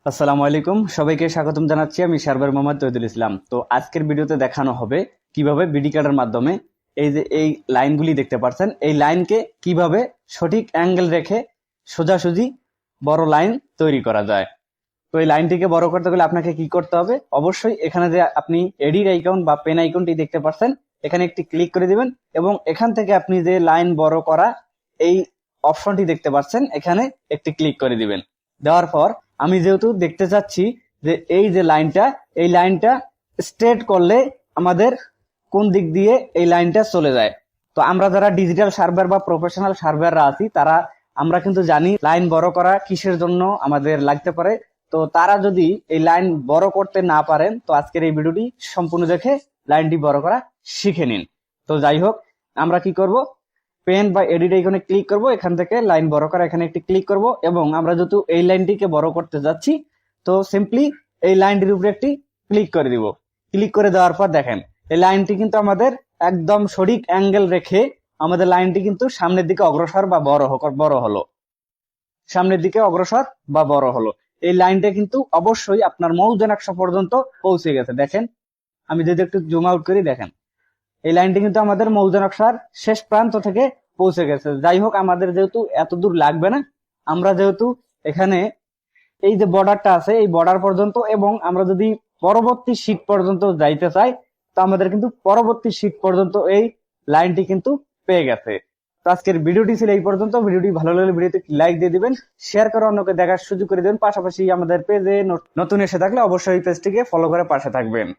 আসসালামু আলাইকুম, সবাইকে স্বাগতম জানাচ্ছি। আমি সার্ভার মোহাম্মদ তৈদুল ইসলাম। তো আজকের ভিডিওতে দেখানো হবে কিভাবে বিডি কার্ডের মাধ্যমে এই যে এই লাইনগুলি দেখতে পাচ্ছেন, এই লাইনকে কিভাবে সঠিক অ্যাঙ্গেল রেখে সোজাসুজি বড় লাইন তৈরি করা যায়। তো এই লাইনটিকে বড় করতে গেলে আপনাকে কি করতে হবে? অবশ্যই এখানে যে আপনি এডিট আইকন বা পেন আইকনটি দেখতে পাচ্ছেন, এখানে একটি ক্লিক করে দিবেন এবং এখান থেকে আপনি যে লাইন বড় করা এই অপশনটি দেখতে পাচ্ছেন, এখানে একটি ক্লিক করে দিবেন। দেওয়ার পর আমি যেহেতু দেখতে চাচ্ছি যে এই যে লাইনটা, এই লাইনটা স্ট্রেট করলে আমাদের কোন দিক দিয়ে এই লাইনটা চলে যায়। তো আমরা যারা ডিজিটাল সার্ভার বা প্রফেশনাল সার্ভাররা আছি, তারা আমরা কিন্তু জানি লাইন বড় করা কিসের জন্য আমাদের লাগতে পারে। তো তারা যদি এই লাইন বড় করতে না পারেন, তো আজকের এই ভিডিওটি সম্পূর্ণ দেখে লাইনটি বড় করা শিখে নিন। তো যাই হোক, আমরা কি করব, পেন বা এডিট আইকনে ক্লিক করব, এখান থেকে লাইন বড় করা এখানে একটি ক্লিক করব এবং আমরা যেহেতু এই লাইনটিকে বড় করতে যাচ্ছি, তো সিম্পলি এই লাইনটির উপরে একটি ক্লিক করে দিব। ক্লিক করে দেওয়ার পর দেখেন এই লাইনটি কিন্তু আমাদের একদম সঠিক অ্যাঙ্গেল রেখে আমাদের লাইনটি কিন্তু সামনের দিকে অগ্রসর বা বড় হলো, সামনের দিকে অগ্রসর বা বড় হলো। এই লাইনটা কিন্তু অবশ্যই আপনার মৌজনাক্ষ পর্যন্ত পৌঁছে গেছে। দেখেন, আমি যদি একটু জুম আউট করি, দেখেন এই লাইনটি কিন্তু আমাদের মৌজা নকশার শেষ প্রান্ত থেকে পৌঁছে গেছে। যাই হোক, আমাদের যেহেতু এত দূর লাগবে না, আমরা যেহেতু এখানে এই যে বর্ডারটা আছে এই বর্ডার পর্যন্ত এবং আমরা যদি পরবর্তী শীট পর্যন্ত যাইতে চাই, তো আমাদের কিন্তু পরবর্তী শীট পর্যন্ত এই লাইনটি কিন্তু পেয়ে গেছে। তো আজকের ভিডিওটি ছিল এই পর্যন্ত। ভিডিওটি ভালো লাগলে ভিডিওতে লাইক দিয়ে দিবেন, শেয়ার করে অন্যকে দেখার সুযোগ করে দেবেন। পাশাপাশি আমাদের পেজে নতুন এসে থাকলে অবশ্যই পেজটিকে ফলো করে পাশে থাকবেন।